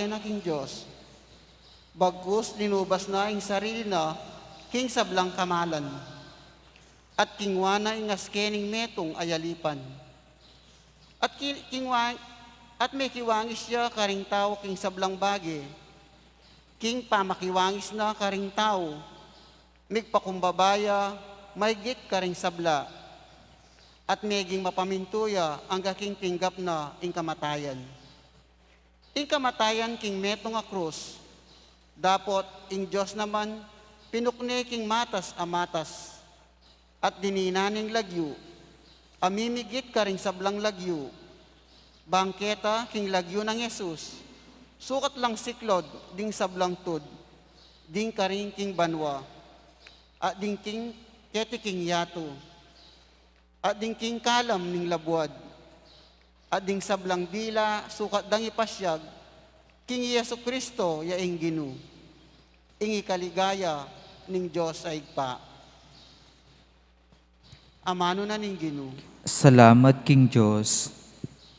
na king Diyos. Bagkus linubas na ing sarili na king sablang kamalan. At kingwana ing askening metong ayalipan. At may kiwangis siya karing tao king sablang bagi. King pamakiwangis na karing tao. Migpakumbabaya, may git karing sabla. At meging mapamintuya ang gaking tinggap na ing kamatayan. Ing kamatayan king metong a krus. Dapot ing Diyos naman pinukne king matas a matas. At dininaning lagyu, amimigit karing sablang lagyu, bangketa king lagyu ng Yesus, sukat lang siklod, ding sablang tud, ding karing king banwa, at ding king keti king yato, at ding king kalam ning labuad, at ding sablang dila, sukat dang ipasyag, king Yesu Kristo yaing ginu, ingi kaligaya ning Diyos ay pa. Amano na ning Ginu. Salamat King Diyos.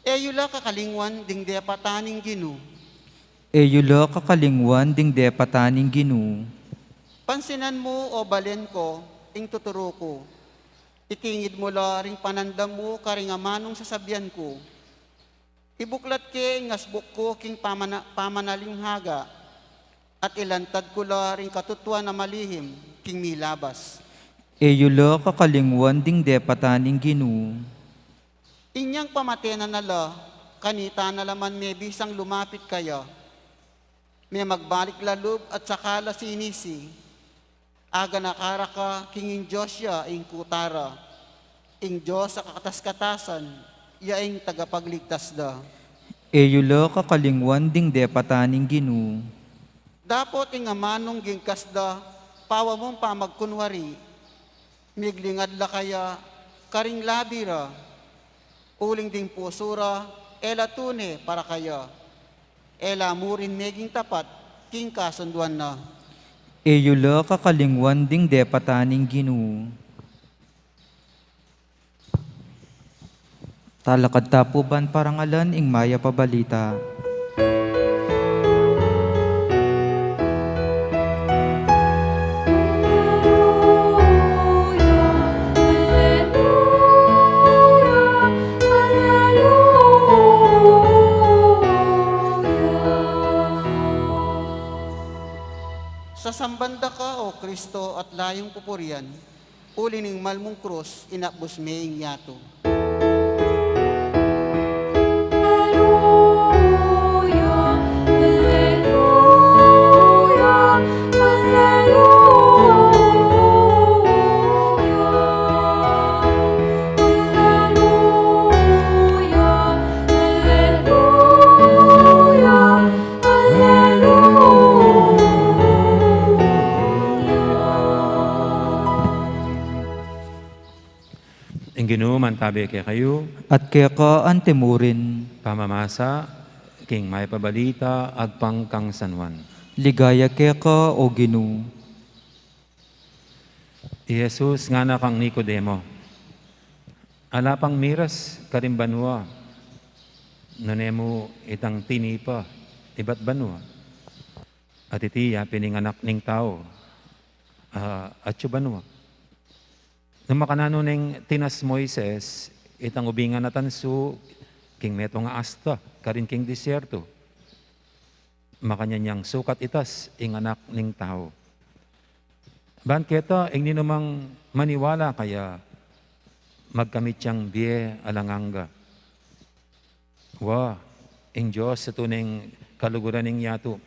Eyula kakalingwan ding depataning Ginu. Eyulo kakalingwan ding depataning Ginu. Pansinan mo o balen ko, ing tuturo ko. Itingid mo la ring panandam mo karing amanong sasabihan ko. Ibuklat ke ing asbuk ko king pamanaling haga. At ilantad ko la ring katutwa na malihim king milabas. Eyulo kakalingwan ding depataning Ginu. Inyang pamatena nala, kanita na laman may bisang lumapit kaya. May magbalik lalub at sakala sinisi. Aga nakara ka, kinging Diyos ya, ing kutara. Ing Diyos sa kakatas-katasan, yaing tagapagligtas da. Eyulo kakalingwan ding depataning Ginu. Dapot ing amanong gingkas da, pawa mong pamagkunwari, miglingad la kaya, karing labira, uling ding pusura, ela tune para kaya, ela murin meging tapat, king kasunduan na. Eyulo kakalingwan ding depataning Ginu. Talakad tapuban parangalan ing maya pabalita. Sa sambanda ka, O Kristo, at layong pupurian, uli ning malmong krus, inakbos meing yato. Ginoo mantabi kay kayo, At kaya ka antemurin, pamamasa, king may pabalita, agpang kang sanwan. ligaya kaya ka o Ginu. Jesus nga na kang Nicodemo, alapang miras karimbanwa, nanemo itang tinipa, ibat banwa, at itiya pininganak ning tao, at banwa. Nung makanano ning tinas Moises, itang ubingan na tanso, king meto nga asta, karin king disyerto. Makanyanyang sukat itas, ing anak ning tao. Banketa, ing ninumang maniwala kaya magkamit siyang biye alanganga. Ing Diyos sa tuning kaluguran ning yato.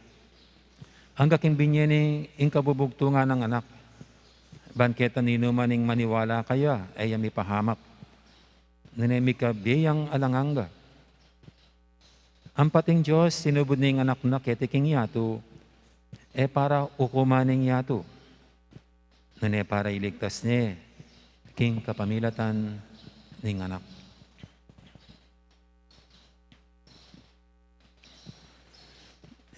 Ang kaking binye ning ing kabubugtungan ng anak. Banketa nino maning maniwala kaya ay yami pahamak. Nanemi ka biyang alanganga. Ang pating Diyos sinubod ning anak na ketiking yato para ukumaning yato. Nane para iligtas ni king kapamilatan ning anak.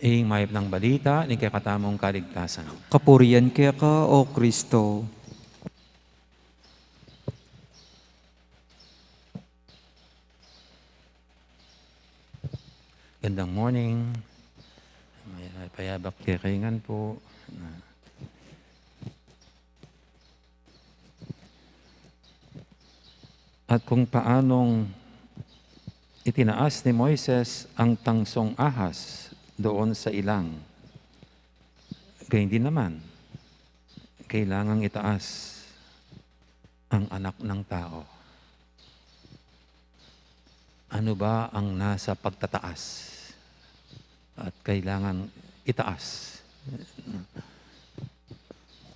Ing mayap ng balita, ni kakatamong kaligtasan. Kapurian kaya ka o Kristo. Gandang morning. Payabak kikingan po. At kung paanong itinaas ni Moises ang tangsong ahas doon sa ilang, gayon din naman, kailangang itaas ang anak ng tao. Ano ba ang nasa pagtataas? At kailangan itaas.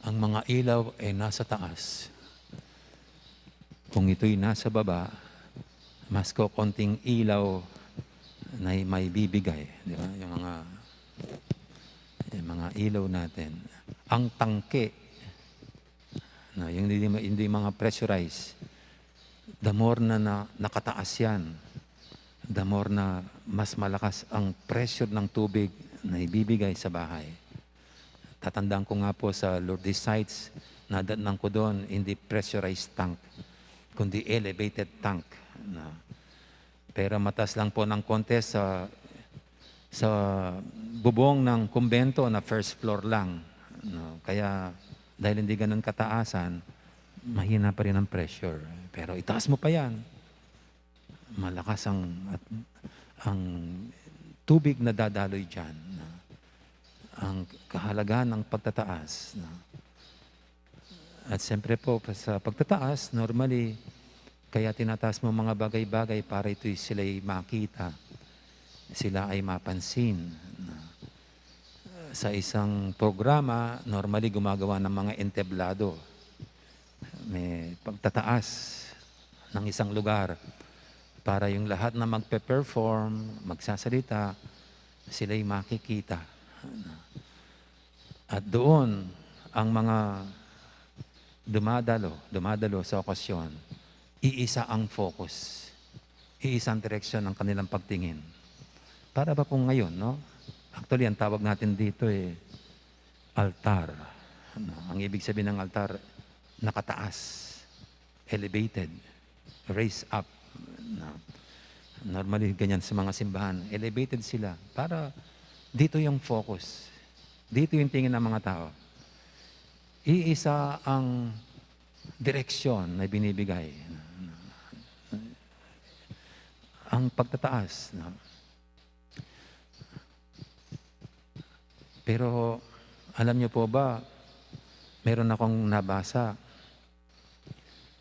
Ang mga ilaw ay nasa taas. Kung ito'y nasa baba, mas konting ilaw na may bibigay. Di ba? Yung mga ilaw natin. Ang tangke, yung hindi mga pressurized, the more na nakataas yan, the more na mas malakas ang pressure ng tubig na ibibigay sa bahay. Tatandaan ko nga po sa Lourdes sites, nadatnan ko doon, hindi pressurized tank, kundi elevated tank. Pero matas lang po ng konti sa bubong ng kumbento na first floor lang. Kaya dahil hindi ganun kataasan, mahina pa rin ang pressure. Pero itaas mo pa yan. Malakas ang tubig na dadaloy dyan. Ang kahalagahan ng pagtataas. At siyempre po, sa pagtataas, normally, kaya tinataas mo mga bagay-bagay para ito'y sila'y makita. Sila ay mapansin. Sa isang programa, normally gumagawa ng mga entablado. May pagtataas ng isang lugar para yung lahat na magpe-perform, magsasalita, sila'y makikita. At doon, ang mga dumadalo sa okasyon, iisa ang focus, iisang direksyon ng kanilang pagtingin. Para ba po ngayon, no? Actually, ang tawag natin dito altar. Ang ibig sabihin ng altar, nakataas, elevated, raised up. Normally, ganyan sa mga simbahan. Elevated sila para dito yung focus. Dito yung tingin ng mga tao. Iisa ang direksyon na binibigay. Ang pagtataas. Pero alam niyo po ba, meron akong nabasa,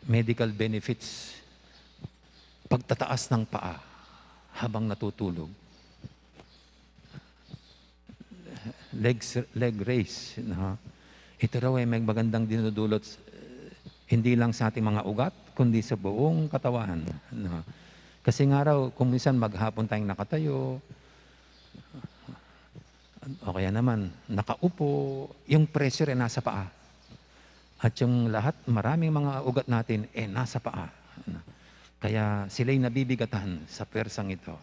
medical benefits, pagtataas ng paa habang natutulog. Leg raise. Ito raw ay may magandang dinudulot, hindi lang sa ating mga ugat, kundi sa buong katawan. Kasi nga raw, kung minsan maghapon tayong nakatayo, o kaya naman, nakaupo, yung pressure ay nasa paa. At yung lahat, maraming mga ugat natin, nasa paa. Kaya sila'y nabibigatan sa persang ito.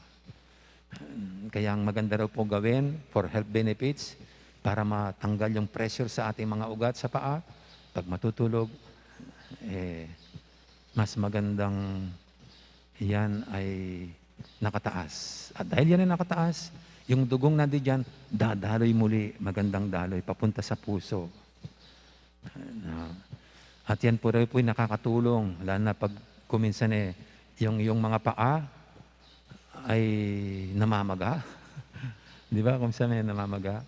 Kaya ang maganda raw po gawin for health benefits, para matanggal yung pressure sa ating mga ugat sa paa, pag matutulog, mas magandang yan ay nakataas. At dahil yan ay nakataas, yung dugong nandiyan, dadaloy muli, magandang daloy, papunta sa puso. At yan po rin po nakakatulong, lalo na pag kuminsan yung mga paa ay namamaga. Di ba? Kung saan namamaga.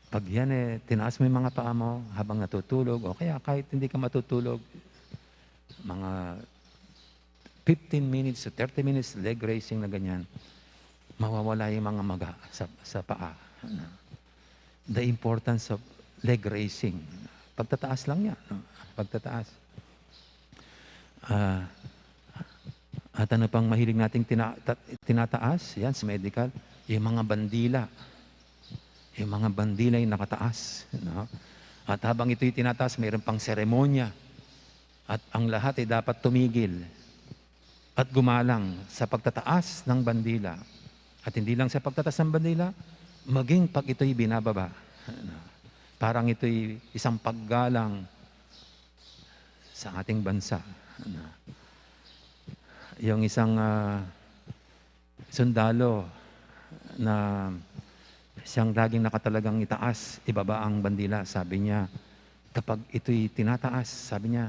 Pag yan tinaas mo yung mga paa mo habang natutulog, o kaya kahit hindi ka matutulog, mga 15 minutes to 30 minutes leg raising na ganyan, mawawala yung mga maga sa paa. The importance of leg raising. Pagtataas lang yan. No? Pagtataas. At ano pang mahilig nating tinataas? Yan, sa medical. Yung mga bandila. Yung mga bandila yung nakataas. No? At habang ito'y tinataas, mayroon pang seremonya. At ang lahat ay dapat tumigil at gumalang sa pagtataas ng bandila. At hindi lang sa pagtataas ng bandila, maging pag ito'y binababa. Parang ito'y isang paggalang sa ating bansa. Yung isang sundalo na Siyang laging nakatalagang itaas, ibaba ang bandila. Sabi niya, kapag ito'y tinataas, sabi niya,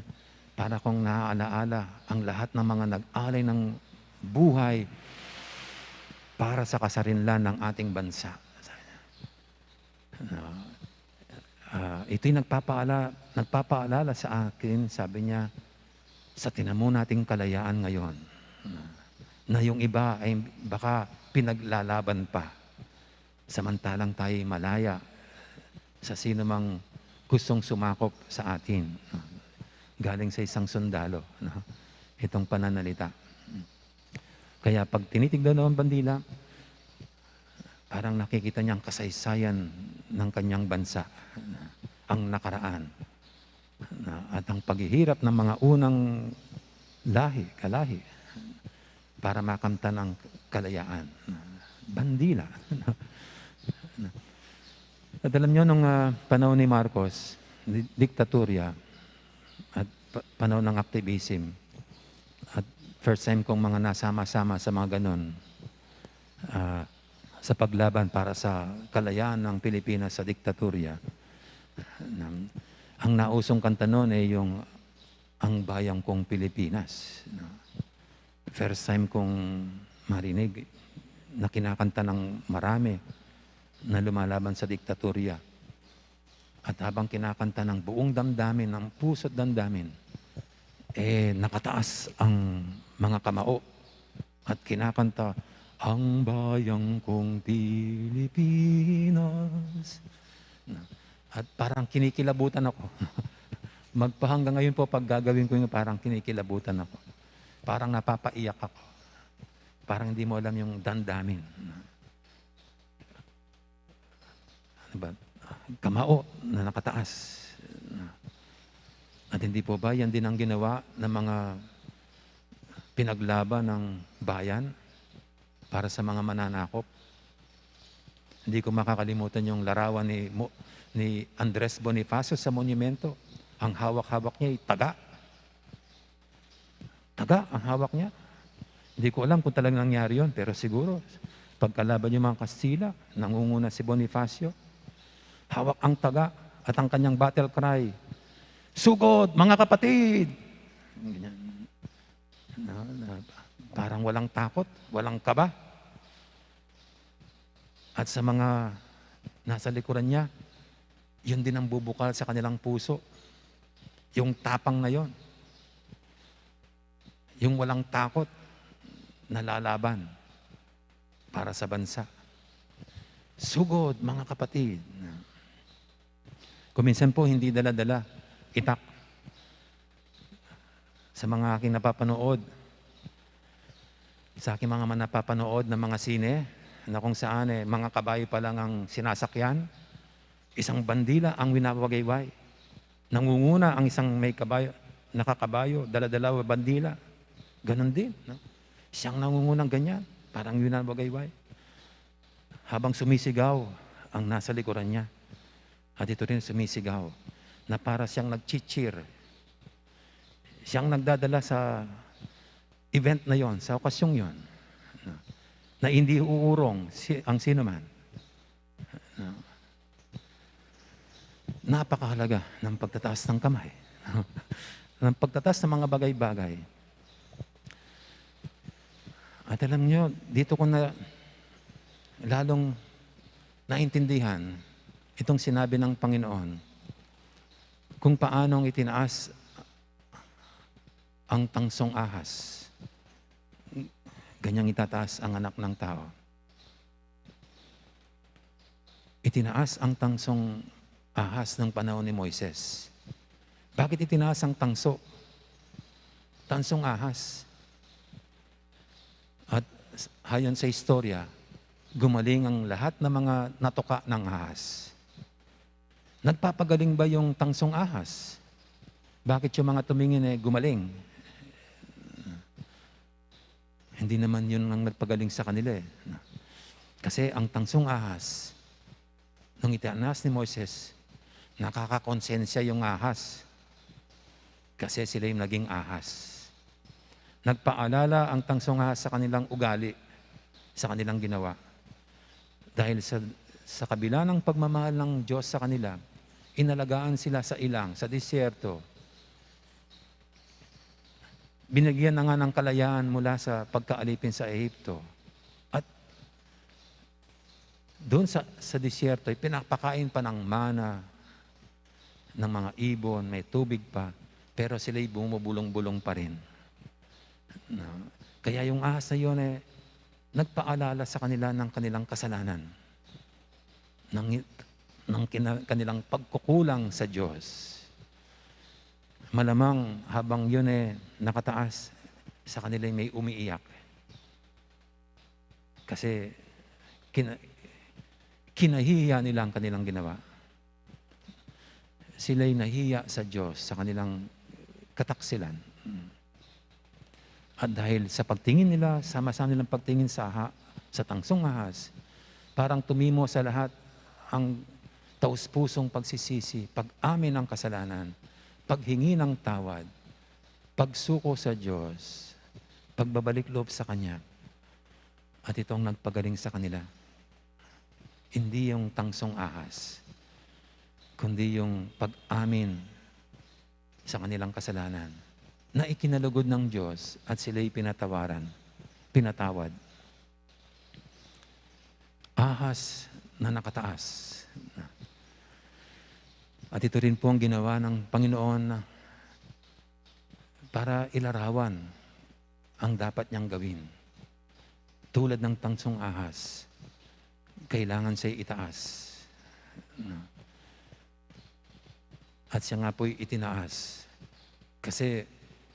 para kong naaalaala ang lahat ng mga nag-alay ng buhay para sa kasarinlan ng ating bansa. Ito'y nagpapaalala sa akin, sabi niya, sa tinamo nating kalayaan ngayon, na yung iba ay baka pinaglalaban pa, samantalang tayo malaya sa sino mang gustong sumakop sa atin. Galing sa isang sundalo, itong pananalita. Kaya pag tinitignan ng bandila, parang nakikita niyang kasaysayan ng kanyang bansa, ang nakaraan, at ang paghihirap ng mga unang kalahi, para makamtan ang kalayaan. Bandila. At alam nyo, nung panahon ni Marcos, diktatorya, at panahon ng activism, at first time kong mga nasama-sama sa mga ganon, sa paglaban para sa kalayaan ng Pilipinas sa diktatorya. Ang nausong kanta noon ay yung Ang Bayang Kong Pilipinas. First time kong marinig na kinakanta ng marami na lumalaban sa diktatorya. At habang kinakanta ng buong damdamin, ng puso't damdamin, nakataas ang mga kamao at kinakanta, Ang Bayang Kong Pilipinas. At parang kinikilabutan ako. Magpahanggang ngayon po, pag gagawin ko yung parang kinikilabutan ako. Parang napapaiyak ako. Parang hindi mo alam yung damdamin. Ano ba? Kamao na nakataas. At hindi po ba yan din ang ginawa ng mga pinaglaban ng bayan para sa mga mananakop? Hindi ko makakalimutan yung larawan ni Andres Bonifacio sa monumento. Ang hawak-hawak niya ay taga. Taga ang hawak niya. Hindi ko alam kung talagang nangyari yun, pero siguro pagkalaban yung mga Kastila, nangunguna si Bonifacio, hawak ang taga at ang kanyang battle cry, Sugod, mga kapatid! Ganyan. Parang walang takot, walang kaba. At sa mga nasa likuran niya, yun din ang bubukal sa kanilang puso. Yung tapang na yon. Yung walang takot na lalaban para sa bansa. Sugod, mga kapatid. Kuminsan po, hindi dala-dala, itak. Sa mga aking napapanood, sa aking mga napapanood ng mga sine, na kung saan mga kabayo pa lang ang sinasakyan, isang bandila ang winawagayway. Nangunguna ang isang may kabayo, nakakabayo, dala-dala bandila. Ganon din. No? Siyang nangungunang ganyan, parang winawagayway. Habang sumisigaw ang nasa likuran niya. At ito rin sumisigaw na para siyang nag-cheer. Siyang nagdadala sa event na yon, sa okasyong yon. Na hindi uurong ang sino man. Napakahalaga ng pagtataas ng kamay. Ng pagtataas ng mga bagay-bagay. At alam nyo, dito ko na lalong naintindihan itong sinabi ng Panginoon kung paanong itinaas ang tangsong ahas. Ganyang itataas ang anak ng tao. Itinaas ang tangsong ahas ng panahon ni Moises. Bakit itinaas ang tansong ahas? At hayon sa istorya, gumaling ang lahat ng mga natuka ng ahas. Nagpapagaling ba yung tangsong ahas? Bakit yung mga tumingin gumaling? Hindi naman yun ang nagpagaling sa kanila Kasi ang tangsong ahas, nung itinaas ni Moises, nakakakonsensya yung ahas. Kasi sila yung naging ahas. Nagpaalala ang tangsong ahas sa kanilang ugali, sa kanilang ginawa. Dahil sa kabila ng pagmamahal ng Diyos sa kanila, inalagaan sila sa ilang, sa disyerto. Binigyan na nga ng kalayaan mula sa pagkaalipin sa Ehipto. At doon sa disyerto, pinapakain pa ng mana, ng mga ibon, may tubig pa, pero sila'y bumubulong-bulong pa rin. Kaya yung ahas na yun nagpaalala sa kanila ng kanilang kasalanan, ng kanilang pagkukulang sa Diyos. Malamang habang yun nakataas, sa kanila may umiiyak. Kasi kinahihiya nila ang kanilang ginawa. Sila'y nahiya sa Diyos sa kanilang kataksilan. At dahil sa pagtingin nila, sama-sama nilang pagtingin sa tangsong ahas, parang tumimo sa lahat ang taus-pusong pagsisisi, pag-amin ng kasalanan, paghingi ng tawad, pagsuko sa Diyos, pagbabalik loob sa Kanya. At itong nagpagaling sa kanila. Hindi yung tangsong ahas, kundi yung pag-amin sa kanilang kasalanan na ikinalugod ng Diyos at sila'y pinatawad. Ahas na nakataas. At ito rin po ang ginawa ng Panginoon para ilarawan ang dapat niyang gawin. Tulad ng tangsong ahas, kailangan siya itaas. At siya nga po'y itinaas. Kasi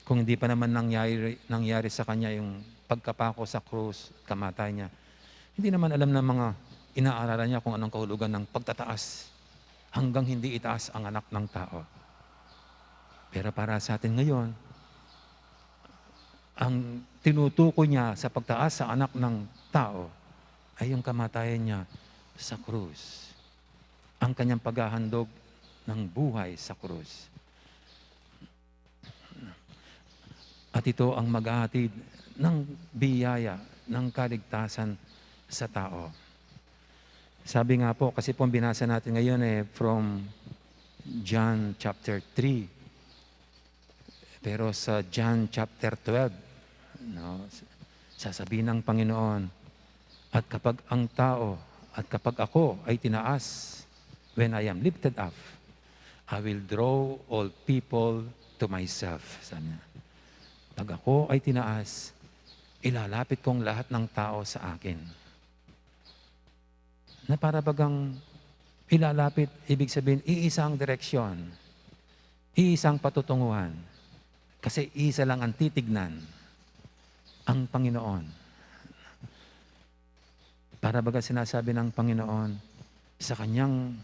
kung hindi pa naman nangyari sa kanya yung pagkapako sa krus, kamatay niya, hindi naman alam ng mga inaaralan niya kung anong kahulugan ng pagtataas hanggang hindi itaas ang anak ng tao. Pero para sa atin ngayon, ang tinutukoy niya sa pagtaas sa anak ng tao ay yung kamatayan niya sa krus. Ang kanyang paghahandog ng buhay sa krus. At ito ang maghahatid ng biyaya, ng kaligtasan sa tao. Sabi nga po, kasi po binasa natin ngayon from John chapter 3. Pero sa John chapter 12, sasabihin ng Panginoon, at kapag ang tao, at kapag ako ay tinaas, when I am lifted up, I will draw all people to myself. Sabi niya. Pag ako ay tinaas, ilalapit kong lahat ng tao sa akin. Na para bagang ilalapit, ibig sabihin, iisang direksyon, iisang patutunguhan. Kasi isa lang ang titignan, ang Panginoon. Para baga sinasabi ng Panginoon sa kanyang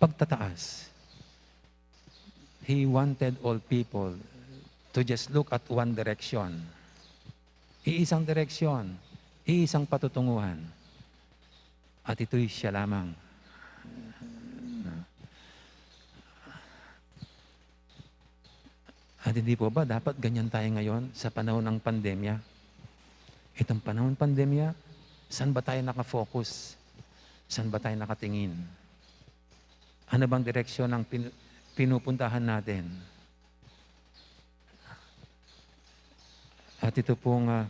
pagtataas, He wanted all people to just look at one direction. Iisang direksyon, iisang patutunguhan. At ito'y siya lamang. At hindi po ba dapat ganyan tayo ngayon sa panahon ng pandemya? Itong panahon ng pandemya, saan ba tayo nakafocus? Saan ba tayo nakatingin? Ano bang direksyon ang pinupuntahan natin? At ito pong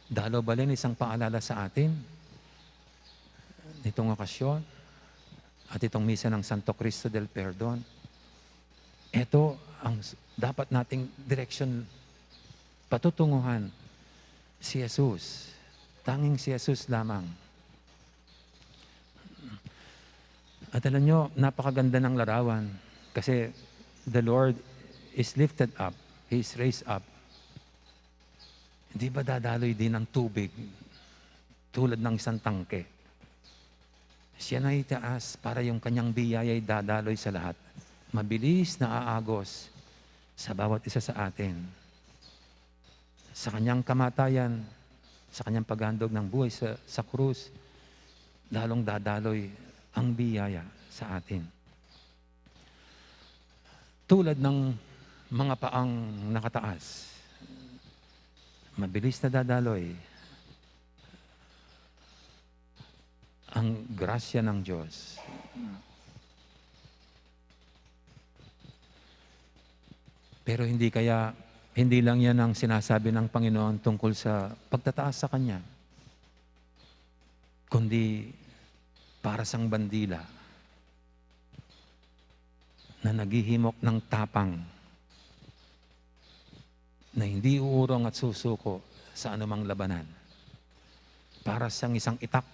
dalo balin isang paalala sa atin nitong okasyon at itong misa ng Santo Cristo del Perdon. Ito ang dapat nating direksyon, patutunguhan, si Jesus. Tanging si Jesus lamang. At alam nyo, napakaganda ng larawan kasi the Lord is lifted up, He is raised up. Hindi ba dadaloy din ng tubig tulad ng isang tangke? Siya na itaas para yung kanyang biyaya'y dadaloy sa lahat. Mabilis na aagos sa bawat isa sa atin. Sa kanyang kamatayan, sa kanyang paghandog ng buhay sa krus, lalong dadaloy ang biyaya sa atin. Tulad ng mga paang nakataas, mabilis na dadaloy ang grasya ng Diyos. Pero hindi lang yan ang sinasabi ng Panginoon tungkol sa pagtataas sa Kanya, kundi para sang bandila na naghihimok ng tapang, na hindi uurong at susuko sa anumang labanan. Para sang isang itak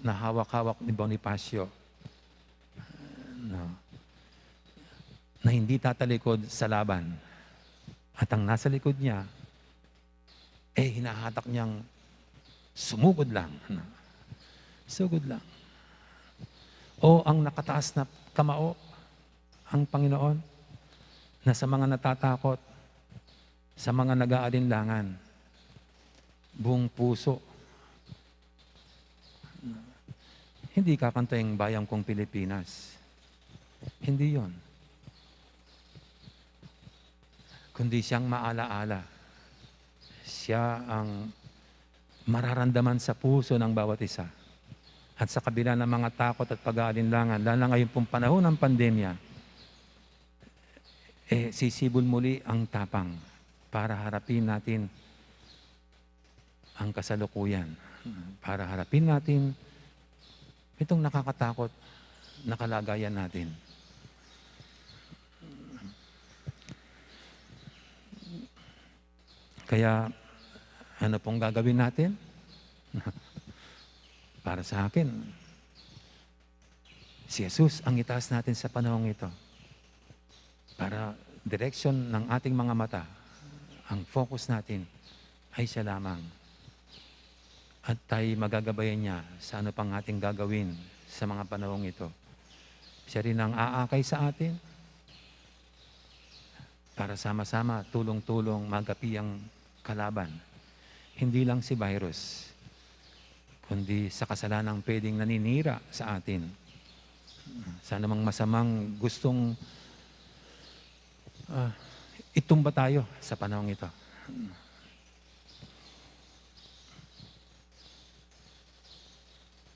na hawak-hawak ni Bonifacio, na hindi tatalikod sa laban. At ang nasa likod niya, hinahatak niyang sumugod lang. Sugod lang. O ang nakataas na kamao, ang Panginoon, na sa mga natatakot, sa mga nag-aalinlangan, buong puso, hindi kakanta yung bayang kong Pilipinas. Hindi yon. Kundi siyang maalaala. Siya ang mararamdaman sa puso ng bawat isa. At sa kabila ng mga takot at pag-aalinlangan, lalo na ngayon pong panahon ng pandemya, sisibol muli ang tapang para harapin natin ang kasalukuyan. Para harapin natin itong nakakatakot na kalagayan natin. Kaya, ano pong gagawin natin? Para sa akin, si Jesus ang itaas natin sa panahong ito. Para direksyon ng ating mga mata, ang focus natin ay siya lamang. At tayo magagabayan niya sa ano pang ating gagawin sa mga panahong ito. Siya rin ang aakay sa atin para sama-sama, tulong-tulong magapi ang kalaban. Hindi lang si virus, kundi sa kasalanang pwedeng naninira sa atin. Sa namang masamang gustong itumba tayo sa panahong ito.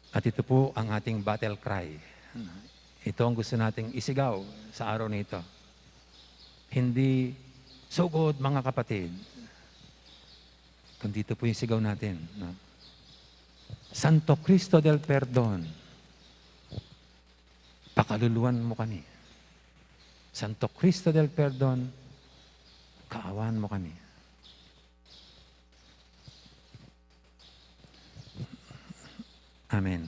At ito po ang ating battle cry. Ito ang gusto nating isigaw sa araw na ito. Hindi sugod mga kapatid, kundi ito po yung sigaw natin. No? Santo Cristo del Perdon, pakaluluwan mo kami. Santo Cristo del Perdon, kaawan mo kami. Amen.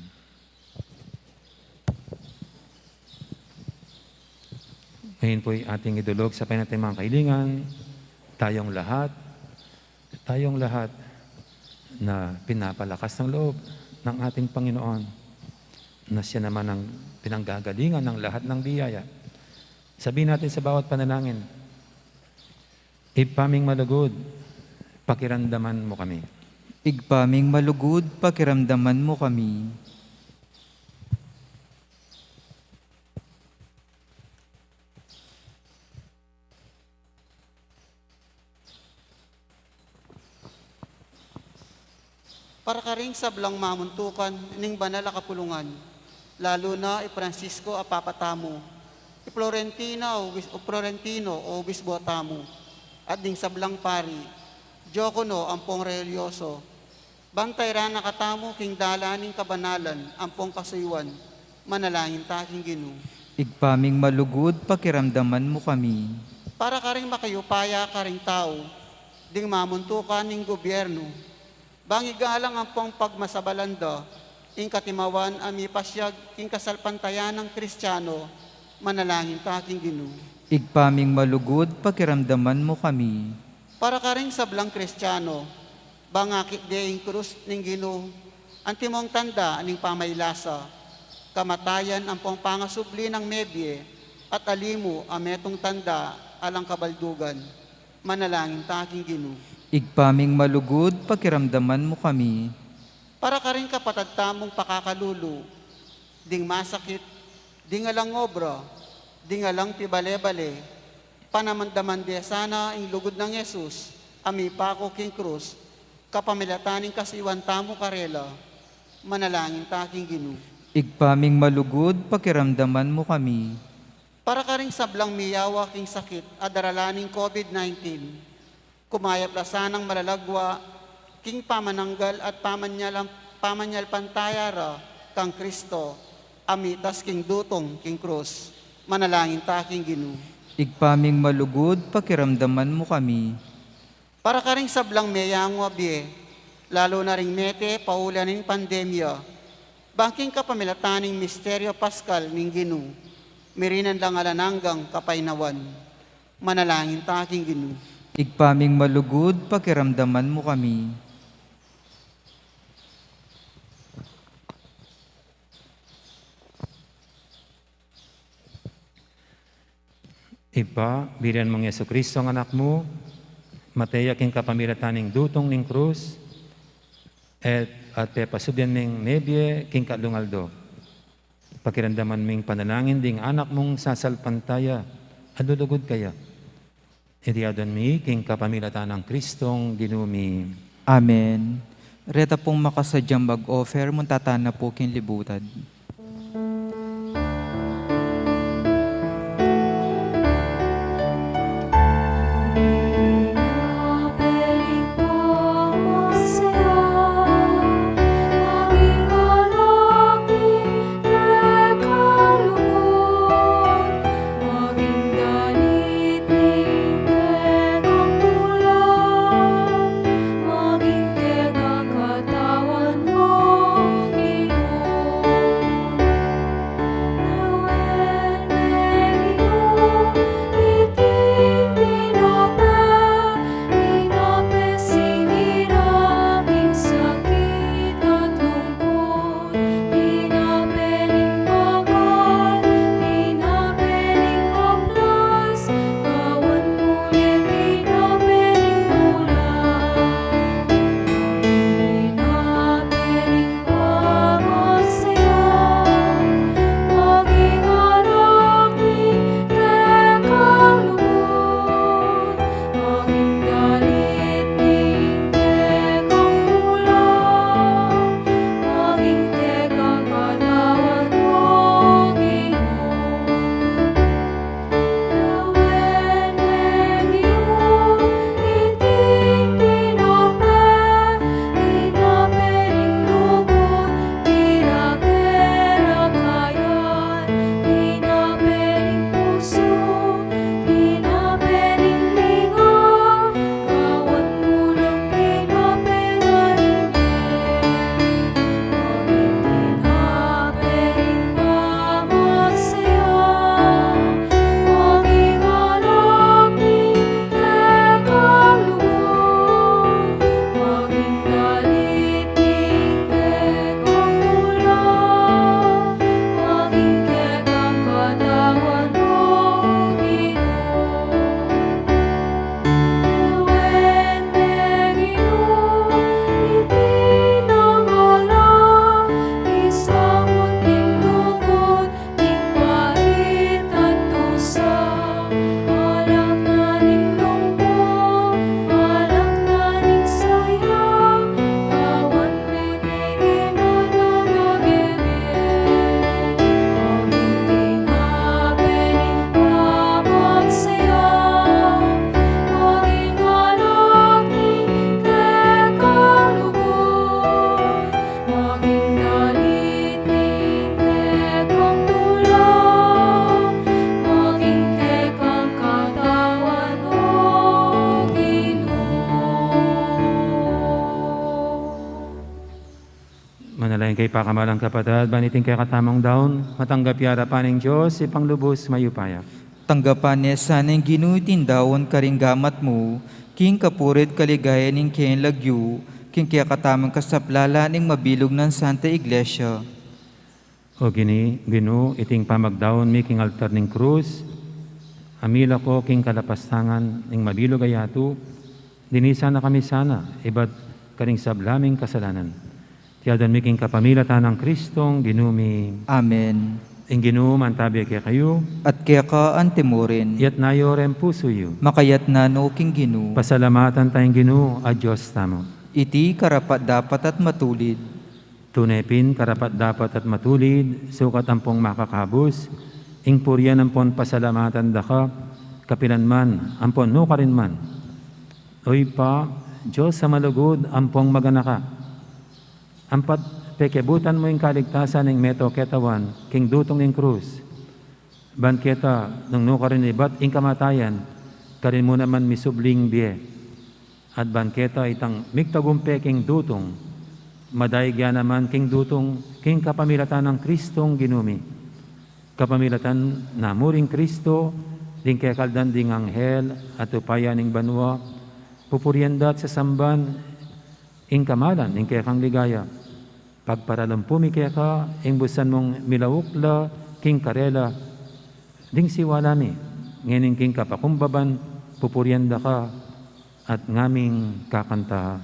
Ngayon po ay ating idulog sa nating mga kailingan, tayong lahat na pinapalakas ng loob ng ating Panginoon, na siya naman ang pinanggagalingan ng lahat ng biyaya. Sabihin natin sa bawat panalangin, ipaming malugod, pakiramdaman mo kami. Igpaming malugod, pakiramdaman mo kami. Para ka ring sablang mamuntukan ning banal a kapulungan, lalo na Francisco a papatamo, Florentino o Bisbo tamo, at ding sablang pari, Diakono ampong relyoso, bantay ra nakatamo king dalaning kabanalan ampong kasuywan, manalangin ta king Ginoo. Igpaming malugod, pakiramdaman mo kami. Para ka ring makayupaya ka ring tao, ding mamuntukan ning gobyerno, bangigalang ang pong pagmasabalanda, ing katimawan ami pasyag, ing kasalpantayan ng Kristiyano, manalangin ta king Ginoo. Igpaming malugod, pakiramdaman mo kami. Para ka rin sablang Kristiyano, bangakit deing krus ning Ginoo, ang timong tanda ning pamaylasa, kamatayan ang pong pangasubli ng mebye, at alimu ang metong tanda alang kabaldugan, manalangin ta king Ginoo. Igpaming malugod, pakiramdaman mo kami. Para ka rin kapatagtamong pakakalulu, ding masakit, ding alang obra, ding alang pibale-bale, panamandaman de sana ing lugod ng Yesus, ami pako king krus, kapamilataning kasiwan tamo karela, manalangin ta king Ginoo. Igpaming malugod, pakiramdaman mo kami. Para ka ring sablang miyawa king sakit at daralaning COVID-19, kumayap lasanang malalagwa, king pamananggal at pamanyal pantayara kang Kristo, amitas king dutong king krus, manalangin ta king Ginoo. Igpaming malugod, pakiramdaman mo kami. Para ka ring sablang meyangwa biye, lalo na ring mete paulan ng pandemya, bangking kapamilataning misteryo paskal ning Ginoo, mirinan lang alananggang kapaynawan, manalangin ta king Ginoo. Igpaming malugod, pakiramdaman mo kami. Iba, birian mong Yesu Kristo ang anak mo, mataya king kapamilataning dutong ning krus, at pasubyan ning nebye king kalungaldo. Pakiramdaman ming panalangin ding anak mong sasalpantaya, adulugod kaya. Iriadon mi king kapamilatanang Kristong ginumi. Amen. Reta pong makasadyang mag-offer, muntatana po kin libutad. Manalayin kay pakamalang kapatid, baniting kay katamang daon, matanggap yara pa ng Diyos, ipanglubos mayupaya. Tanggapan niya sanang ginuitindawan karinggamat mo, king kapurit kaligaya ning kien lagyu, king kaya katamang kasaplala ning mabilog ng Santa Iglesia. O Ginu, iting pamagdaon mi king altar ning krus, amila ko king kalapastangan ning mabilog ayatu, dinisa na kami sana, iba't karing sablaming kasalanan. Tiyadan mi king kapamilatan ng Kristong ginumi. Amen. Ing Ginoo mantabi kay kayo, At kaya ka antemorin, yat nayo rem puso yu. makayat na no king Ginu, Pasalamatan tayong Ginoo, a Diyos tamo. iti karapat dapat at matulid. Tunepin, karapat dapat at matulid, sukat ampong makakabos, ing puryan ampon pasalamatan daka, kapilan man, ampon no ka rin man. Oy pa, Diyos sa malugod, ampong maganaka. Ampat, pekebutan mo yung kaligtasan ng meto ketawan, king dutong ng krus. Banketa, nung no ka rin ibat, ing kamatayan, karin mo naman misubling biye. At banketa itang migtagumpe king dutong, madaigya naman king dutong, king kapamilatan ng Kristong ginumi. Kapamilatan na muring Kristo, ding kekaldan ding anghel, at upaya ning banwa, pupuryendat sa samban, ing kamalan, ing kekang ligaya. Pagparalam keka, ing busan mong milawukla, king karela, ding siwalami, ngening king kapakumbaban, pupuryenda ka, at ngaming kakanta.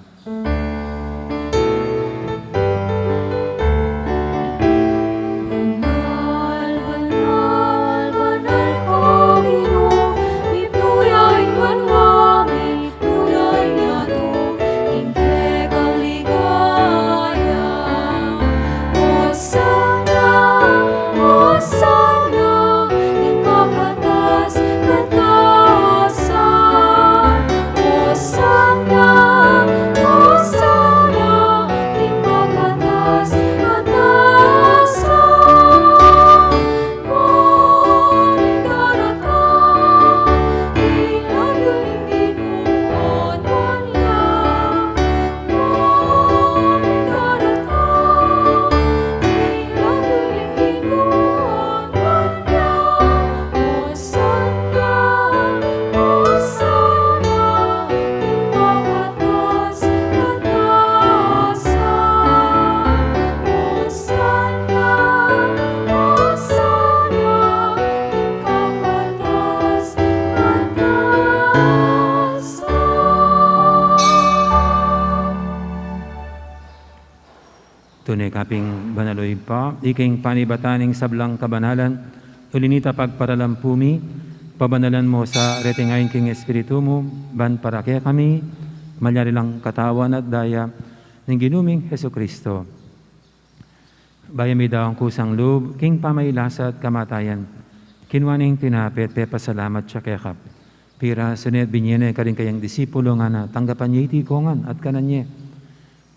Tunay kaping banaloy pa, iking panibataning sablang kabanalan, ulinita pagparalampumi, pabanalan mo sa retingayin king Espiritu mo, ban para kaya kami, malyari lang katawan at daya, ng ginuming Heso Kristo. Bayami daw ang kusang loob, king pamailasa at kamatayan, kinwaning tinapit, pasalamat siya kekap. Pira sunet binyene ka rin kayang disipulo nga na tanggapan niya iti kongan at kananye.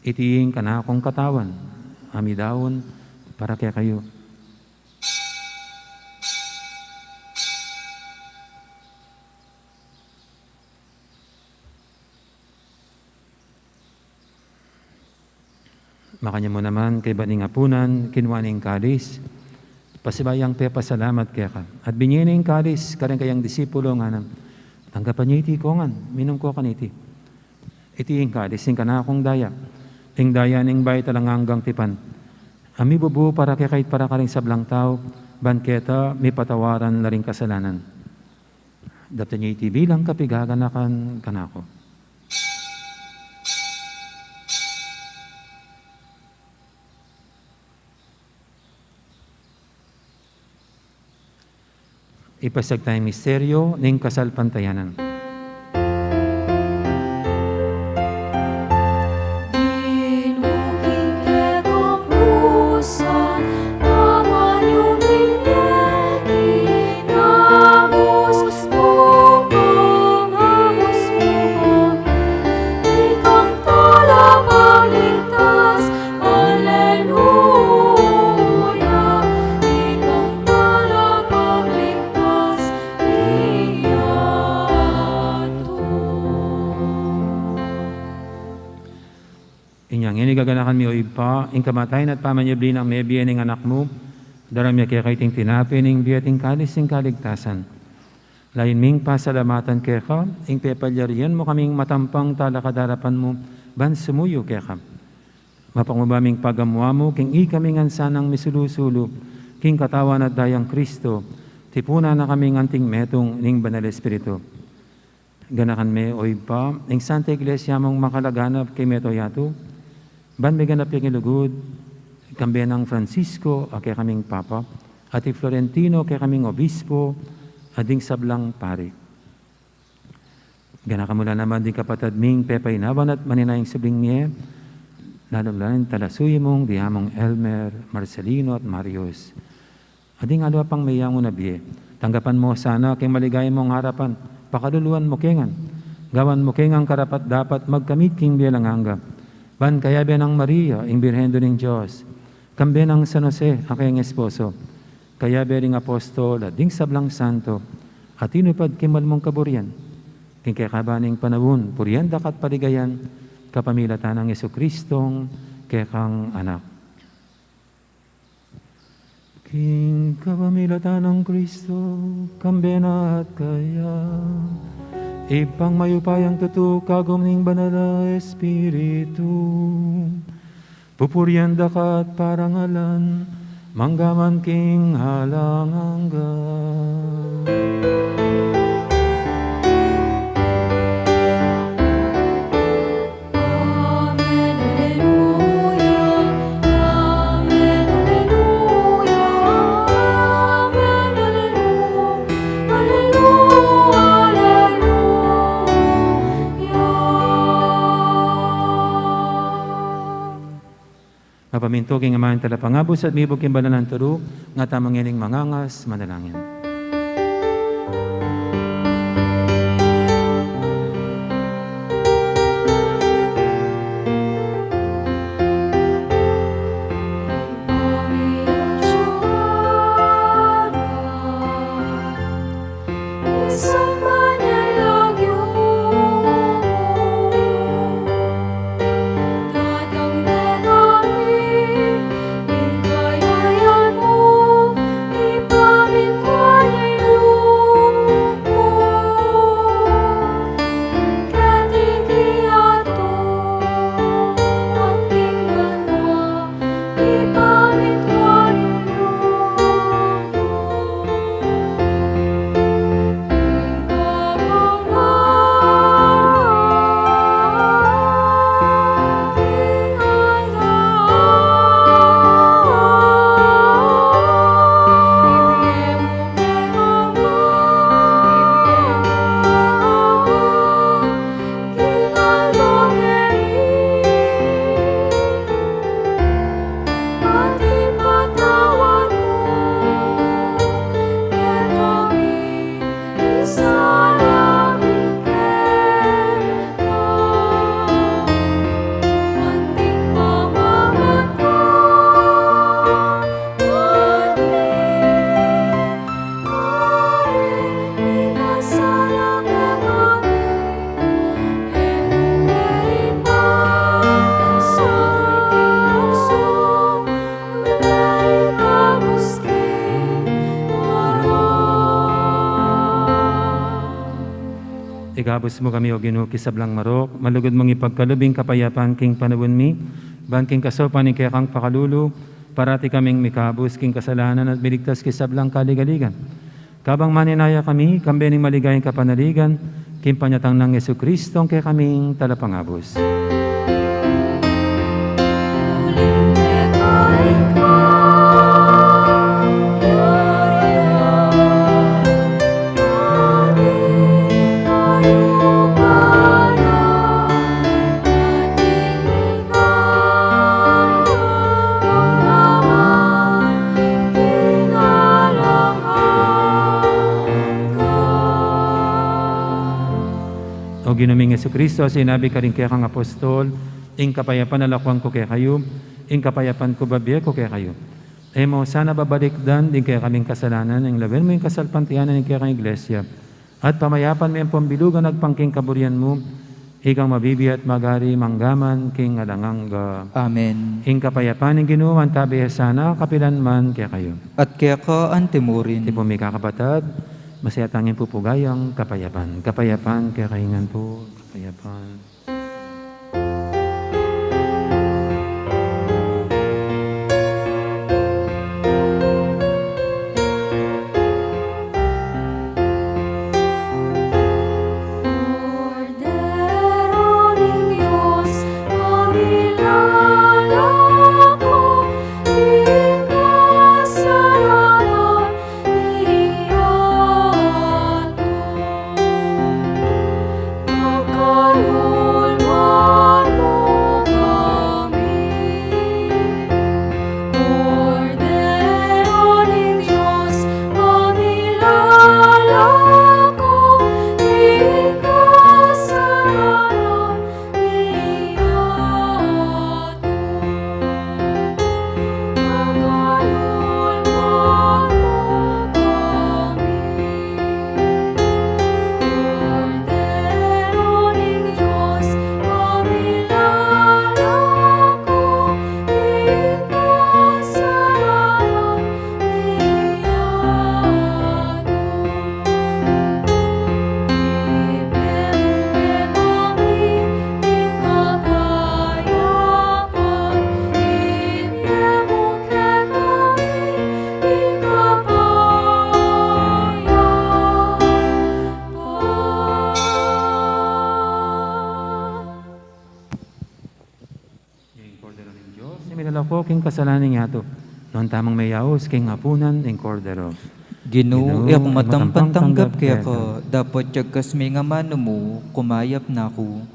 Itiing kanakong katawan, amidawon para kaya kayo. Makanya mo naman kay baning apunan, kinwaning kalis, pasibayang pasalamat kaya ka. At binyining kalis, karang kayang disipulo nga na, tanggapan niya iti kongan, minum ko kaniti. Itiing kalis, ing kanakong daya. Ing daya ning bay talang hanggang tipan. Ami bubu para kay kahit para karing sablang tao, banketa may patawaran na ring kasalanan. Dapta niya iti bilang kapigaganakan kanako. Ipasag tayong misteryo ning kasalpantayanan. Gaganakan mi o ipa, ing kamatayan at pamanyabli ng may biyan ng anak mo, daram niya kaya kaiting tinapi ng biyating kalis ng kaligtasan. Lain ming pasalamatan kaya ka, ing pepalyarian mo kaming matampang talakadarapan mo, ban sumuyo kaya ka. Mapangmabaming pagamuha mo, king ikaming ansanang misulusulo, king katawan at dayang Kristo, tipuna na kaming anting metong ning banal Espiritu. Ganakan me o ipa, ing Santa Iglesia mong makalaganap kay meto yato, ban may ganap yung ilugod, kambiyan ng Francisco, kaya kaming Papa, at Florentino, kaya kaming Obispo, ading sablang pari. Gana ka mula naman din kapatad ming pepay naban at maninayang sabling niya, lalong talasuyo mong diamong Elmer, Marcelino at Marius. Ading ano pang mayang unabiye. Tanggapan mo sana kay maligay mong harapan. Pakaluluan mo kengan. Gawan mo kengang karapat dapat magkamit king bilang hangga. Ban kaya ng Maria, ing Birhendo ng Diyos. Kambe ng San Jose, aking esposo. Kaya bering apostol, at ding sablang santo. At inupad kimal mong kaburian. King kakabaning panawon, purian dakat paligayan. Kapamilatan ng Yesukristong kekang anak. King kapamilatan ng Kristo, kambena at kaya, ipang mayupayang tutu kagom ning banala Espiritu, pupurian dakat parangalan, manggaman king halangangga. Mapaminto king amahan talapangabos at mibog king banalan turo, nga tamang yaning mangangas, manalangin. Igabos mo kami o Ginoo kisablang marok, malugod mong ipagkalubing kapayapaan king panawon mi, bangking kasopan ni kayakang pakalulu, parati kaming mikabos king kasalanan at biligtas kisablang kaligaligan. Kabang maninaya kami, kambening maligayang kapanaligan, king panyatang ng Yesukristong kaya kaming talapangabos. O Ginoong Jesucristo, sinabi ka rin kaya kang apostol, ing kapayapan alakwang ko kaya kayo, ing kapayapan ko babiya ko kaya kayo. Mo sana babalikdan din kaya kaming kasalanan, ing laban mo yung kasalpantianan ng kaya kang iglesia, at pamayapan mo yung pambilugan at pangking kaburian mo, ikang mabibi at magari manggaman king alangangga. Amen. Ing kapayapan ng Ginoo ang tabi sana kapilan man kaya kayo. At kaya ka antimurin. Di po may kakapatad, masaya tanging pupugayang kapayapan. Kapayapan, kaya kaingan po, kapayapan. Lord. king kasalanan yato. Non tamang mayaos king hapunan ing kordero. Ginoo, Ginoo, yak matampang tanggap tanggap kaya kaya ka, dapat tiyagkas may nga mano mo, kumayap na ako.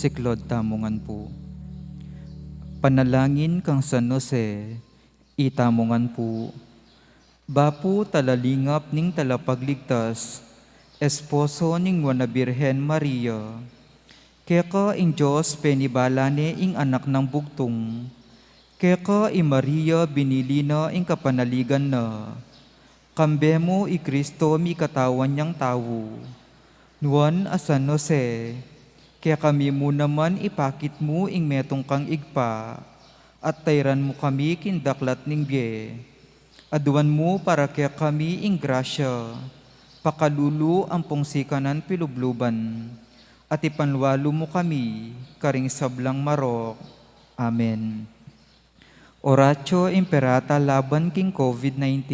Siklod tamungan po. Panalangin kang San Jose, itamungan po. Bapu talalingap ning talapagligtas, esposo ning wana Birhen Maria. Keka ing Diyos penibalane ing anak ng bugtong. Keka i Maria binilina ing kapanaligan na. Kambemo i Kristo mi katawan niyang tawo. Nuan a San Jose, kaya kami mo naman ipakit mo ing metong kang igpa, at tayran mo kami kindaklat ning biye. Aduan mo para kaya kami ing grasya, pakalulu ang pungsikanan pilubluban, at ipanwalo mo kami, karing sablang marok. Amen. Oratio Imperata laban king COVID-19.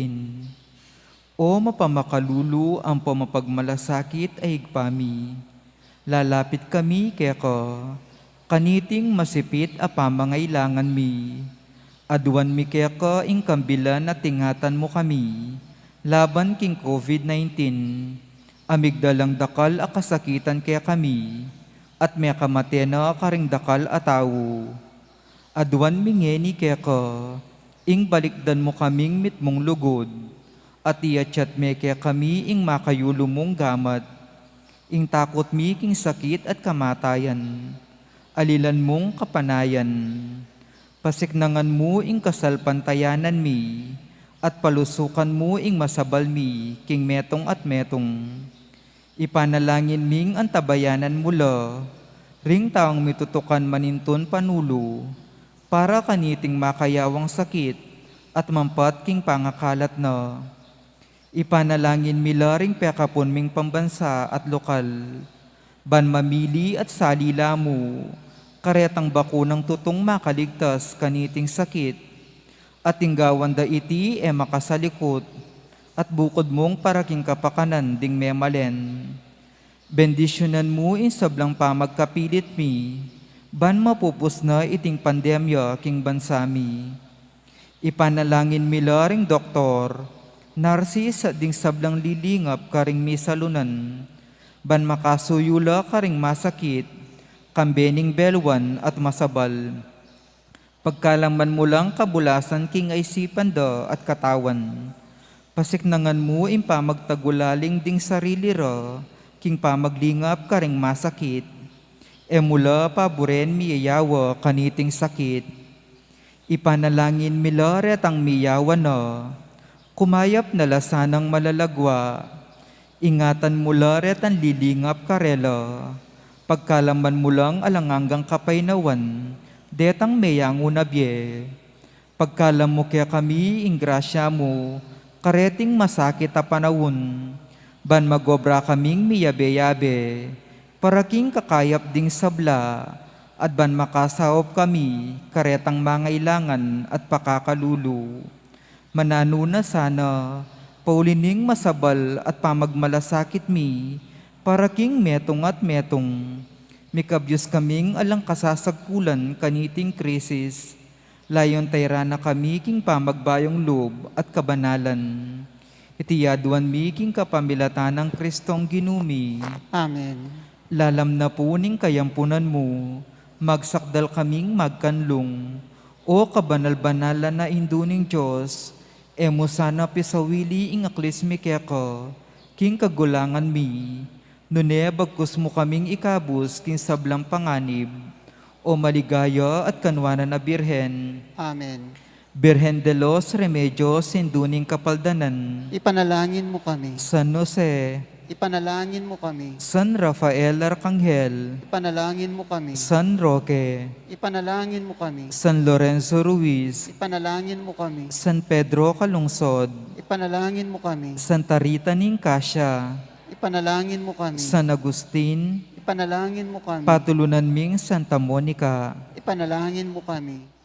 O mapamakalulu ang pamapagmalasakit ay higpami. Lalapit kami kaya ko, kaniting masipit a pamangailangan mi. Aduan mi kaya ko ing kambilan na tingatan mo kami. Laban king COVID-19, amigdalang dakal a kasakitan kaya kami. At may kamatena karing dakal a tao. Aduan mingeni kaya ka, ing balikdan mo kaming mitmong lugod, at iachat me kaya kami ing makayulo mong gamat, ing takot mi king sakit at kamatayan, alilan mong kapanayan, pasiknangan mo ing kasalpantayanan mi, at palusukan mo ing masabal mi, king metong at metong, ipanalangin ming antabayanan mula, ring taong mitutukan maninton panulo, para kaniting makayawang sakit at mampat king pangakalat na. Ipanalangin milaring pekapon ming pambansa at lokal, ban mamili at salila mo, karetang bakunang tutong makaligtas kaniting sakit, at tinggawan da iti e makasalikot, at bukod mong paraking kapakanan ding memalen. Bendisyonan mo in sablang pamagkapilit mi, ban mapupus na iting pandemya king bansami. Ipanalangin milaring doktor, narsis at ding sablang lilingap karing misalunan, ban makasuyula karing masakit, kambening belwan at masabal. Pagkalaman mo lang kabulasan king isipan da at katawan, pasiknangan mo in pamagtagulaling ding sarili ra, king pamaglingap karing masakit, mula paburen mi iyawa kaniting sakit. Ipanalangin milaret ang miyawa na, kumayap na lasanang malalagwa, ingatan mularet ang lilingap karela, pagkalaman mo lang alanganggang kapaynawan, detang meyango na bye. Pagkalam mo kaya kami ing grasya mo, kareting masakit a panawon, ban magobra kaming miyabe-yabe, paraking kakayap ding sabla, at ban makasaop kami, karetang mangailangan at pakakalulo. Mananuna sana, paulining masabal at pamagmalasakit mi, paraking metong at metong. Mikabyos kaming alang kasasagkulan kaniting krisis, layon tayra na kami king pamagbayong loob at kabanalan. Itiyaduan mi king kapamilatan ng Kristong ginumi. Amen. Lalam na po ning kayampunan mo, magsakdal kaming magkanlong, o kabanal-banalan na induning Diyos, mo sana pisawili ing aklismi kaya ka, king kagulangan mi, nune bagkus mo kaming ikabus king sablang panganib, o maligaya at kanwanan na birhen. Amen. Birhen de los Remedios induning kapaldanan, Ipanalangin mo kami. San Jose, Ipanalangin mo kami. San Rafael Arcangel, Ipanalangin mo kami. San Roque, Ipanalangin mo kami. San Lorenzo Ruiz, Ipanalangin mo kami. San Pedro Calungsod, Ipanalangin mo kami. Santa Rita Ninkasya, Ipanalangin mo kami. San Agustin, Ipanalangin mo kami. Patulunan ming Santa Monica, Ipanalangin mo kami.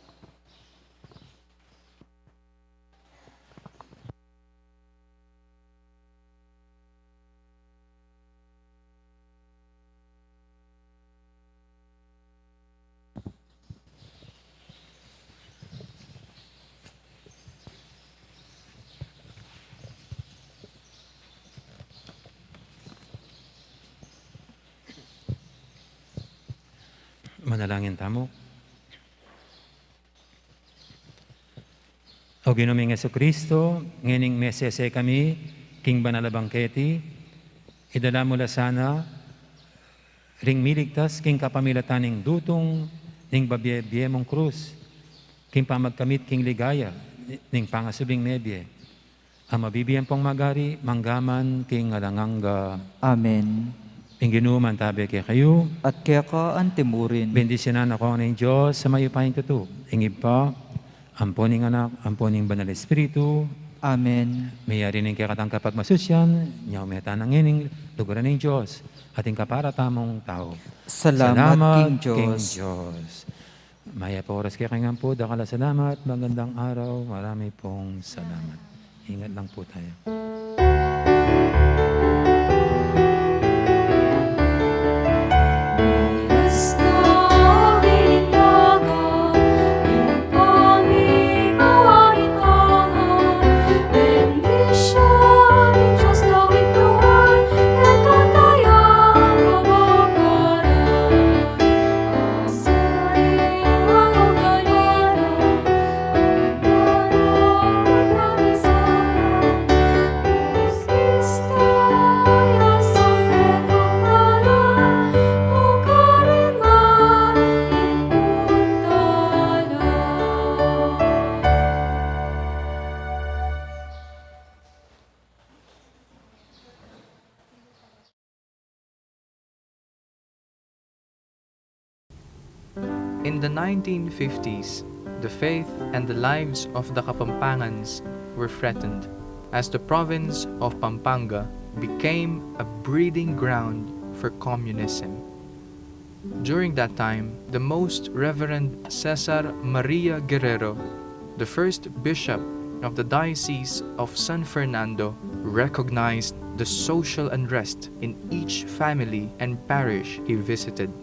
Manalangin tamo. O Ginoong Jesucristo, ngening mesese kami, king banalabangketi, idala mo la sana, ring miligtas, king kapamilatan ning dutong, ning babye mong krus, king pamagkamit, king ligaya, ning pangasubing nebye, ang mabibiyan pong magari, manggaman, king alanganga. Amen. Pinginuman tabi kay kayo, At kaya ka antimurin, bendisyonan ako ng Diyos sa mayupaing tuto. Ingib pa, amponing anak, amponing banal espiritu, Amen. mayari ning kakatang kapag masusyan, nyaw meta ng ining lugaran ng Diyos, ating kaparatamong tao. Salamat, King Diyos. King Diyos. Maya po oras kaya kaya po, dakala salamat, magandang araw, marami pong salamat. Ingat lang po tayo. In the 1950s, the faith and the lives of the Kapampangans were threatened as the province of Pampanga became a breeding ground for communism. During that time, the Most Reverend Cesar Maria Guerrero, the first bishop of the Diocese of San Fernando, recognized the social unrest in each family and parish he visited.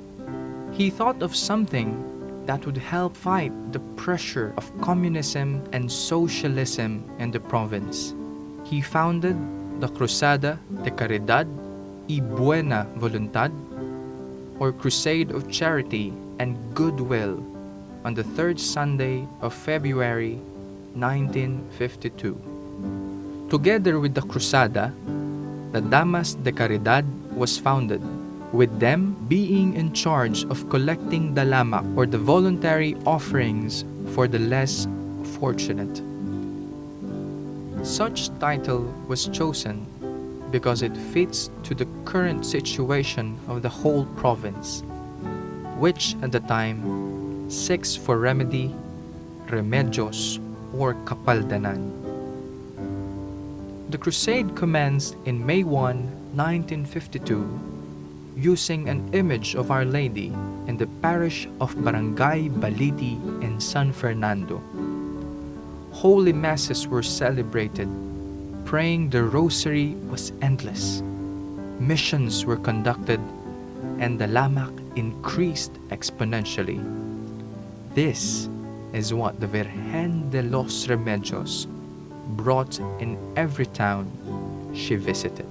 He thought of something that would help fight the pressure of communism and socialism in the province. He founded the Cruzada de Caridad y Buena Voluntad, or Crusade of Charity and Goodwill, on the third Sunday of February 1952. Together with the Cruzada, the Damas de Caridad was founded, with them being in charge of collecting dalamak, or the voluntary offerings for the less fortunate. Such title was chosen because it fits to the current situation of the whole province, which at the time seeks for remedy, remedios, or kapaldanan. The crusade commenced in May 1, 1952, using an image of Our Lady in the parish of Barangay Baliti in San Fernando. Holy Masses were celebrated. Praying the Rosary was endless. Missions were conducted, and the lamak increased exponentially. This is what the Virgen de los Remedios brought in every town she visited.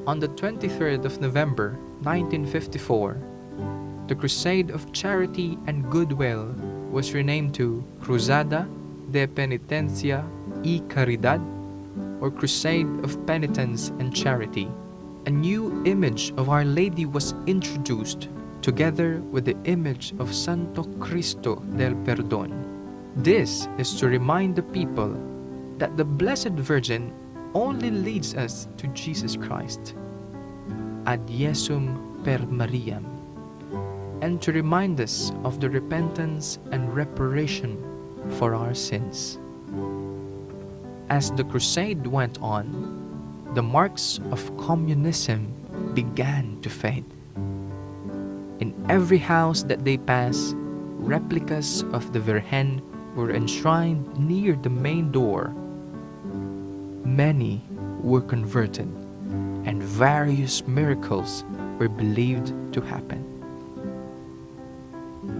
On the 23rd of November 1954, the Crusade of Charity and Goodwill was renamed to Cruzada de Penitencia y Caridad, or Crusade of Penitence and Charity. A new image of Our Lady was introduced, together with the image of Santo Cristo del Perdón. This is to remind the people that the Blessed Virgin only leads us to Jesus Christ, ad Jesum per Mariam, and to remind us of the repentance and reparation for our sins. As the crusade went on, the marks of communism began to fade. In every house that they passed, replicas of the Virgen were enshrined near the main door. Many were converted, and various miracles were believed to happen.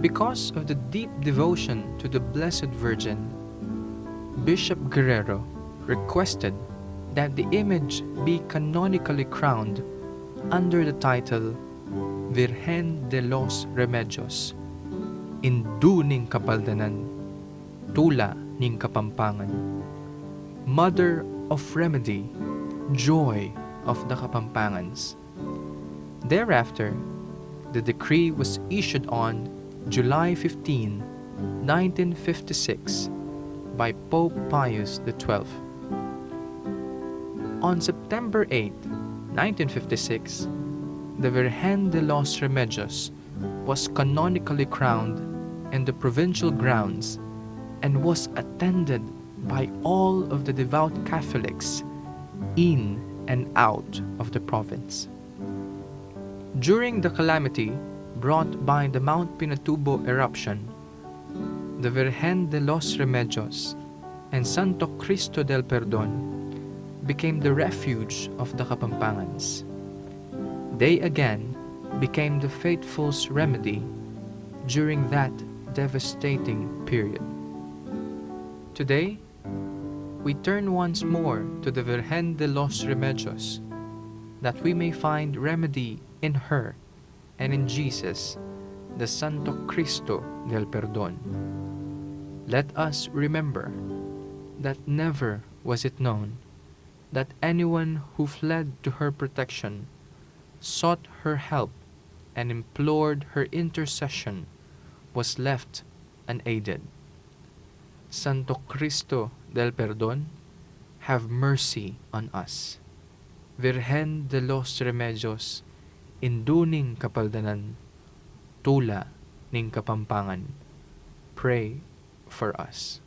Because of the deep devotion to the Blessed Virgin, Bishop Guerrero requested that the image be canonically crowned under the title Virgen de los Remedios, Indu ning Kapaldanan, Tula ning Kapampangan, Mother of Remedy, Joy of the Kapampangans. Thereafter, the decree was issued on July 15, 1956 by Pope Pius XII. On September 8, 1956, the Virgen de los Remedios was canonically crowned in the provincial grounds and was attended by all of the devout Catholics in and out of the province. During the calamity brought by the Mount Pinatubo eruption the Virgen de los Remedios and Santo Cristo del Perdon became the refuge of the Kapampangans. They again became the faithful's remedy during that devastating period. Today, we turn once more to the Virgen de los Remedios, that we may find remedy in her and in Jesus, the Santo Cristo del Perdon. Let us remember that never was it known that anyone who fled to her protection, sought her help, and implored her intercession was left unaided. Santo Cristo del Perdon, have mercy on us. Virgen de los Remedios, induning kapaldanan, tula ning kapampangan, pray for us.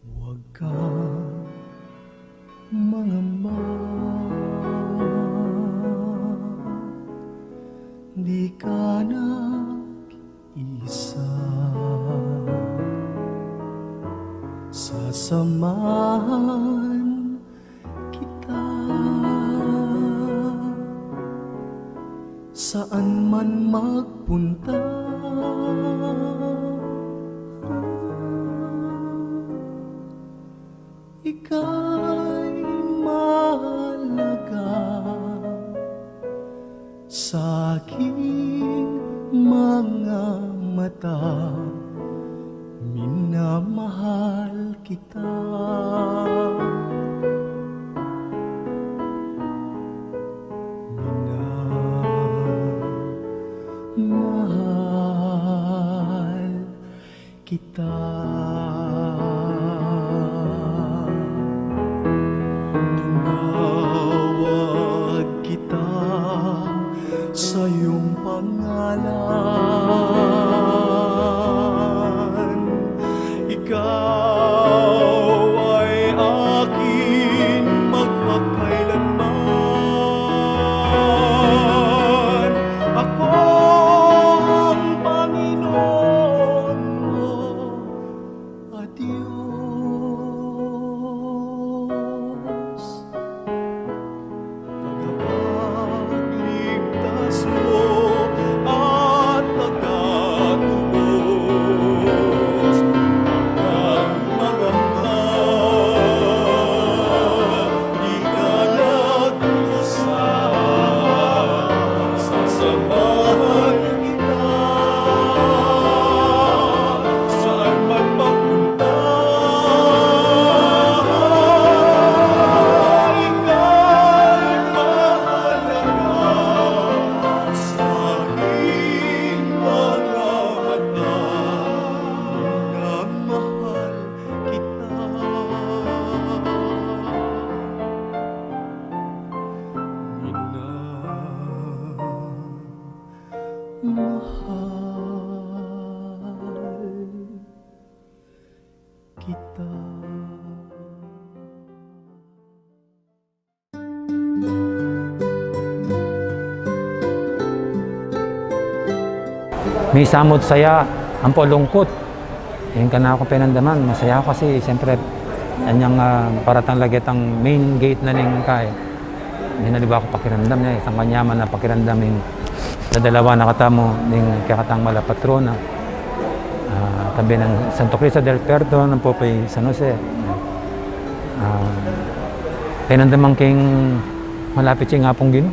Huwag kang mangamba, di ka nag-isa. Sasamahan kita saan man magpunta. Ika'y mahalaga sa aking mga mata, minamahal kita. Minamahal kita. Tinawag kita sa iyong pangalan. Ikaw ay akin magpakailanman. Ako ang Panginoon mo at Diyos. Tagapagligtas mo at tagatubos. Ang maganda, di ka nag-isa. Sasamahan kita saan man magpunta. Ika'y mahalaga sa aking mga mata, minamahal kita. Minamahal kita. May samot saya, ampo lungkot. Yung ka na ako pinandaman, masaya ako kasi siyempre yan yung paratang lagit ang main gate na ning kay. Hindi na di ba ako pakiramdam niya, isang kanyaman na pakiramdam yung sa dalawa nakatamo ning kakatang malapatrona. Tabi ng Santo Cristo del Perdon ng Popay San Jose. Pinandaman king malapit siya nga pong gino.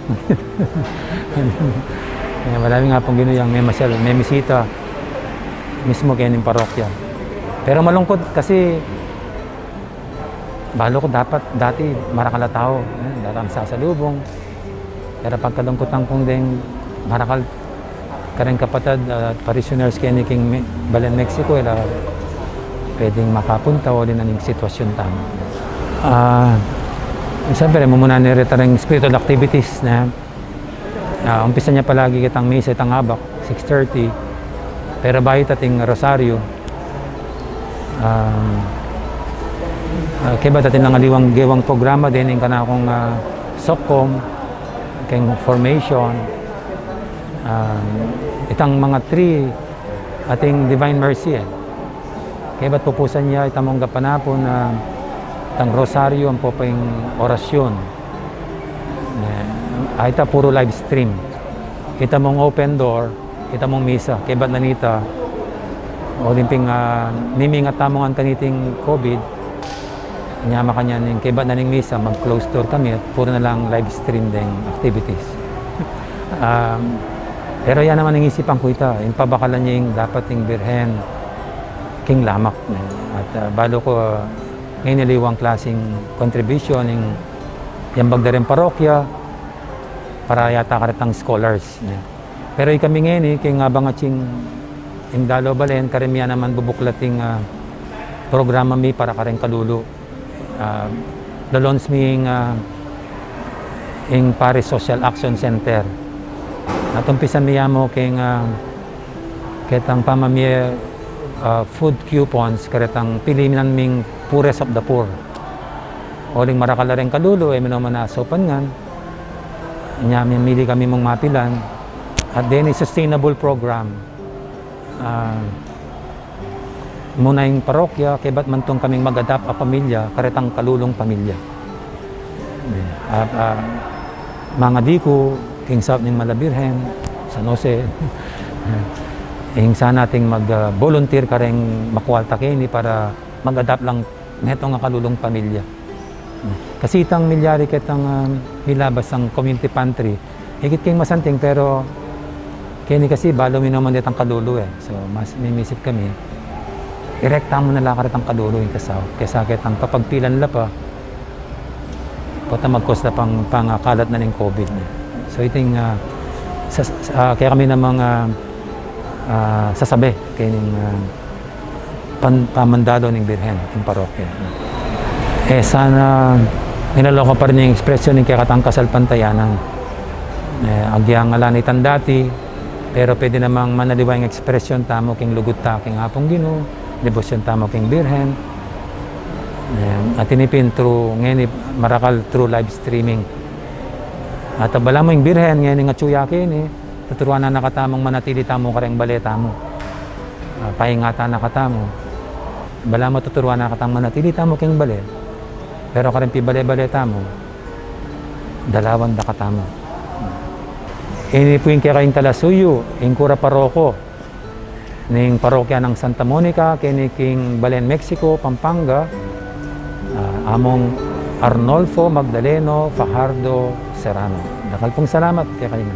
Marami nga pong gino yung may masyal, may misita mismo kayo ng parokya. Pero malungkot kasi balo ko dapat, dati marakal na tao, daram sasalubong. Pero pagkalungkutan kong ding marakal kareng kapatid, parishioners kaya ni King Balen, Mexico, pwedeng makapunta o din ang sitwasyon tamo. Siyempre, muna nirita rin spiritual activities na umpisa niya palagi kitang misa, itang habak, 6:30. Pero bahay tating rosaryo, kaya ba tatin nangaliwang gewang programa din, yung kana akong SOCOM, keng formation, itang mga 3 ating Divine Mercy. Kaya ba't pupusan niya itamong gapanapon na itang rosaryo ang po pa yung orasyon. Ita puro live stream. Kita mong open door, kita mong misa. Kaya ba't nanita, o limping nimingat tamongan kaniting COVID, nyama kanya ning kaya ba't naning misa, mag-close door kami at puro na lang live stream ding activities. Pero yan naman ang isipan ko ita, yung pabakalan niya yung dapat yung birhen, king lamak. At balo ko ngayon niliwang klaseng contribution yung bagdareng parokya para yata karitang scholars. Pero kami ngayon, kaya nga bangatsing yung dalo balen, karamihan naman bubuklating programa mi para kareng kalulu. Lalons mi yung Paris Social Action Center. At umpisa miya mo ketang pamamia food coupons, karetang pilihan ming poorest of the poor. Oling marakala rin kalulo, minaman na sopan nga. Mili kami mong mapilan. At then, a sustainable program. Muna yung parokya, kaya ba't man tong kaming mag-adapt a pamilya, karetang kalulong pamilya. Mga diko, King South ng Malabirhen, San Jose, sana nating mag-volunteer ka rin makuwalta kini para mag-adapt lang neto nga kalulong pamilya. Kasi itang milyari kitang hilabas ang community pantry, higit kayong masanting pero kini kasi balo mi naman ditang kalulo So mas mimisip kami, irekta mo na lang karitang kalulo yung kasaw. Kesa kitang papagpilan la pa, pata mag-cause na pangkalat na ng COVID. So iting kaya kami namang sasabi kay pamandalo ng Birhen ng parokya. Sana nilaloko pa rin yung ekspresyon ng kaya katang kasal pantayanan. Agyang alanitan dati, pero pwede namang manaliwa yung ekspresyon tamo king lugut ta king hapong Ginoo, debosyon tamo king Birhen. At tinipin through ngayon marakal through live streaming. At bala mo yung Birhen ngayon nga tsuyakin tuturuan na nakatamong manatili tamo kareng baleta mo. Pahingatan na katamo. Bala mo tuturuan na katang manatili tamo king bale. Pero kareng pi bale-baleta mo, dalawan da katamo. Ini po yung kaya kayong talasuyo, yung kura paroko, ng parokya ng Santa Monica, kiniking Balen, Mexico, Pampanga, among Arnolfo Magdaleno Fajardo Serrano. Dakal pong salamat kaya kayo.